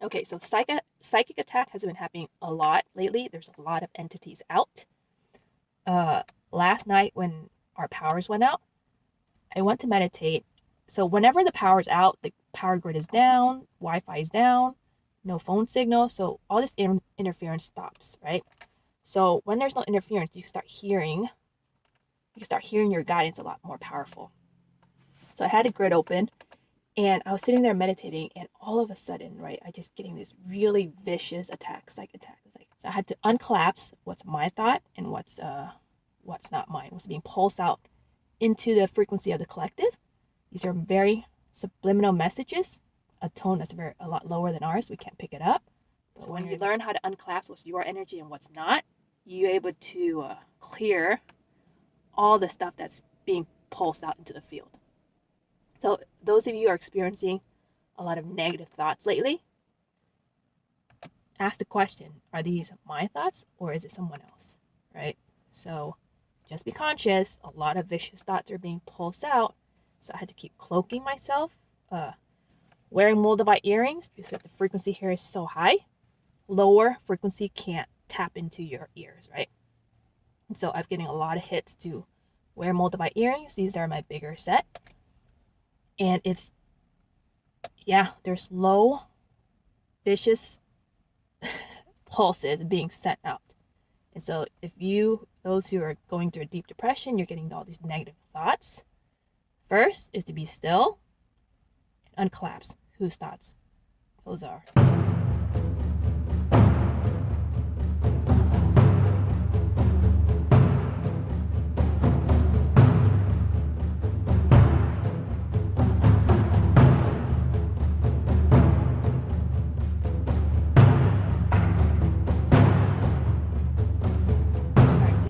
Okay, so psychic attack has been happening a lot lately. There's a lot of entities out. Last night when our powers went out, I went to meditate. So whenever the power's out, the power grid is down, Wi-Fi is down, no phone signal, so all this interference stops, right? So when there's no interference, you start hearing your guidance a lot more powerful. So I had a grid open and I was sitting there meditating, and all of a sudden, right, I just getting this really vicious attack, psych attack. So I had to uncollapse what's my thought and what's not mine, what's being pulsed out into the frequency of the collective. These are very subliminal messages, a tone that's a lot lower than ours. We can't pick it up. But when you learn how to uncollapse what's your energy and what's not, you're able to clear all the stuff that's being pulsed out into the field. So those of you who are experiencing a lot of negative thoughts lately, ask the question, are these my thoughts or is it someone else, right? So just be conscious. A lot of vicious thoughts are being pulsed out. So I had to keep cloaking myself, wearing moldavite earrings because the frequency here is so high. Lower frequency can't tap into your ears, right? And so I'm getting a lot of hits to wear moldavite earrings. These are my bigger set. And there's low, vicious pulses being sent out. And so those who are going through a deep depression, you're getting all these negative thoughts. First is to be still and uncollapse. Whose thoughts those are.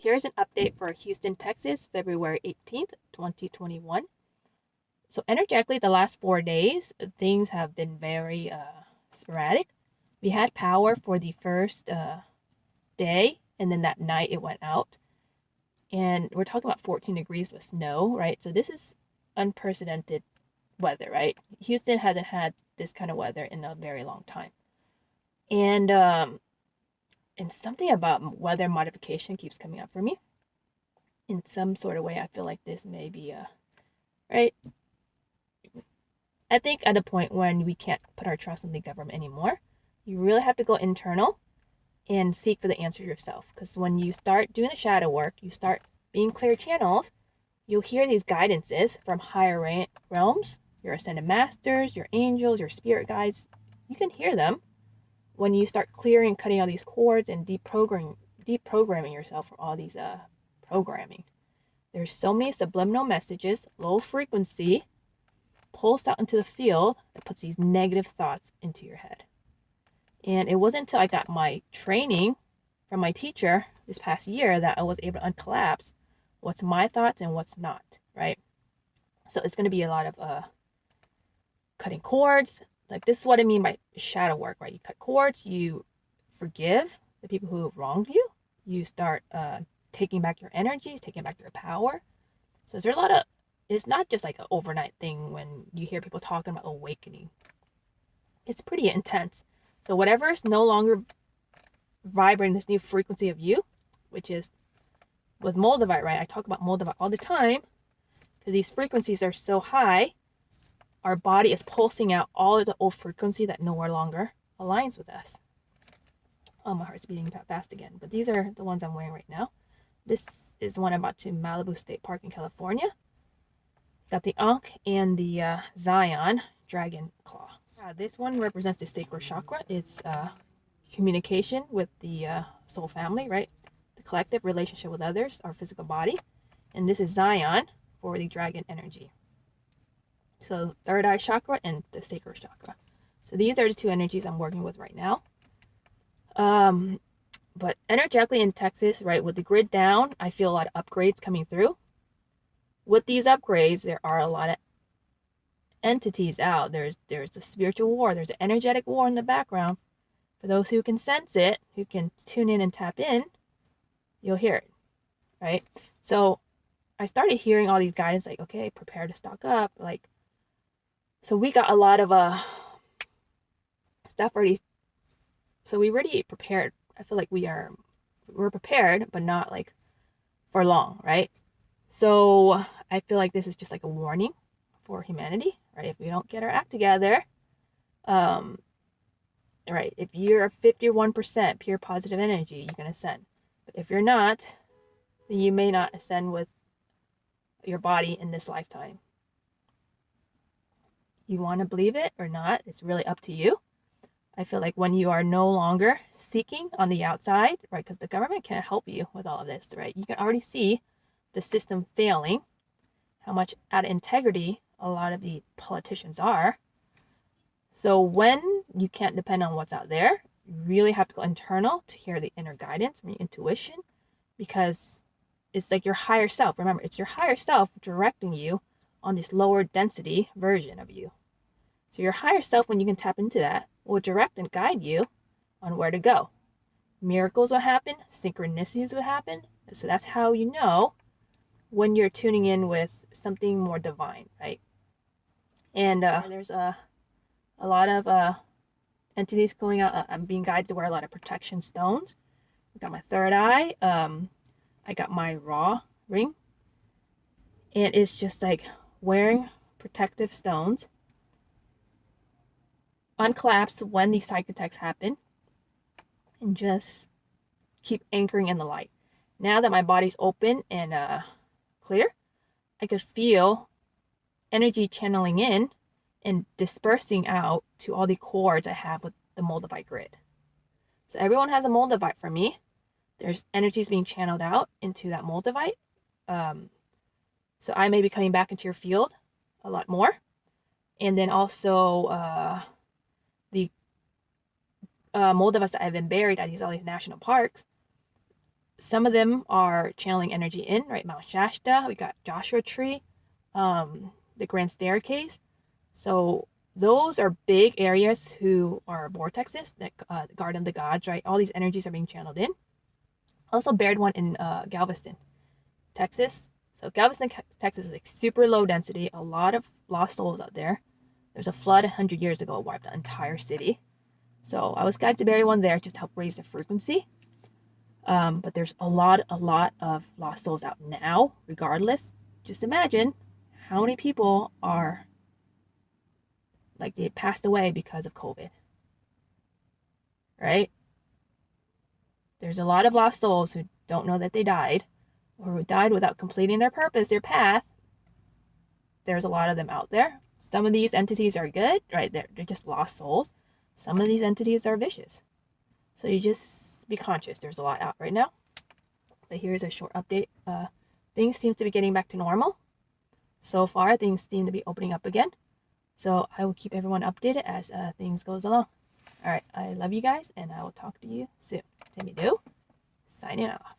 Here's an update for Houston, Texas, February 18th, 2021. So energetically, the last 4 days, things have been very sporadic. We had power for the first day, and then that night it went out. And we're talking about 14 degrees with snow, right? So this is unprecedented weather, right? Houston hasn't had this kind of weather in a very long time. And something about weather modification keeps coming up for me. In some sort of way, I feel like this may be right? I think at a point when we can't put our trust in the government anymore, you really have to go internal and seek for the answer yourself. Because when you start doing the shadow work, you start being clear channels, you'll hear these guidances from higher realms, your ascended masters, your angels, your spirit guides. You can hear them when you start clearing, cutting all these cords and deprogramming yourself from all these programming. There's so many subliminal messages, low frequency, pulsed out into the field that puts these negative thoughts into your head. And it wasn't until I got my training from my teacher this past year that I was able to uncollapse what's my thoughts and what's not, right? So it's going to be a lot of cutting cords. Like, this is what I mean by shadow work, right? You cut cords, you forgive the people who wronged you, you start taking back your energies, taking back your power. So there's a lot of, it's not just like an overnight thing when you hear people talking about awakening. It's pretty intense. So whatever is no longer vibrating this new frequency of you, which is with moldavite, right? I talk about moldavite all the time because these frequencies are so high. Our body is pulsing out all of the old frequency that no longer aligns with us. Oh, my heart's beating fast again. But these are the ones I'm wearing right now. This is one I bought to Malibu State Park in California. Got the Ankh and the Zion Dragon Claw. This one represents the sacral chakra. It's communication with the soul family, right? The collective relationship with others, our physical body. And this is Zion for the dragon energy. So third eye chakra and the sacral chakra. So these are the two energies I'm working with right now. But energetically in Texas, right, with the grid down, I feel a lot of upgrades coming through. With these upgrades, there are a lot of entities out. There's the spiritual war. There's an energetic war in the background. For those who can sense it, who can tune in and tap in, you'll hear it, right? So I started hearing all these guidance like, okay, prepare to stock up. Like, so we got a lot of stuff already. So we already prepared. I feel like we're prepared, but not like for long, right? So I feel like this is just like a warning for humanity, right? If we don't get our act together, right? If you're 51% pure positive energy, you can ascend. But if you're not, then you may not ascend with your body in this lifetime. You want to believe it or not, it's really up to you. I feel like when you are no longer seeking on the outside, right, because the government can't help you with all of this, right? You can already see the system failing, how much out of integrity a lot of the politicians are. So when you can't depend on what's out there, you really have to go internal to hear the inner guidance from your intuition, because it's like your higher self. Remember, it's your higher self directing you on this lower density version of you. So your higher self, when you can tap into that, will direct and guide you on where to go. Miracles will happen, synchronicities will happen. So that's how you know when you're tuning in with something more divine, right? And there's a lot of entities going out. I'm being guided to wear a lot of protection stones. I got my third eye. I got my raw ring. And it's just like wearing protective stones. Unclaps when these psychic attacks happen. And just keep anchoring in the light. Now that my body's open and clear, I could feel energy channeling in and dispersing out to all the cords I have with the Moldavite grid. So everyone has a Moldavite for me. There's energies being channeled out into that Moldavite. So I may be coming back into your field a lot more. And then also the Moldavites that have been buried at all these national parks, some of them are channeling energy in, right? Mount Shasta, we got Joshua Tree, the Grand Staircase. So those are big areas who are vortexes, that Garden of the Gods, right? All these energies are being channeled in. Also buried one in Galveston, Texas. So Galveston, Texas is like super low density, a lot of lost souls out there. There's a flood 100 years ago, wiped the entire city. So I was guided to bury one there just to help raise the frequency. But there's a lot of lost souls out now, regardless. Just imagine how many people are like they passed away because of COVID, right? There's a lot of lost souls who don't know that they died, or who died without completing their purpose, their path. There's a lot of them out there. Some of these entities are good, right? They're just lost souls. Some of these entities are vicious. So you just be conscious. There's a lot out right now. But here's a short update. Things seem to be getting back to normal. So far, things seem to be opening up again. So I will keep everyone updated as things goes along. All right, I love you guys, and I will talk to you soon. Timmy Do, signing off.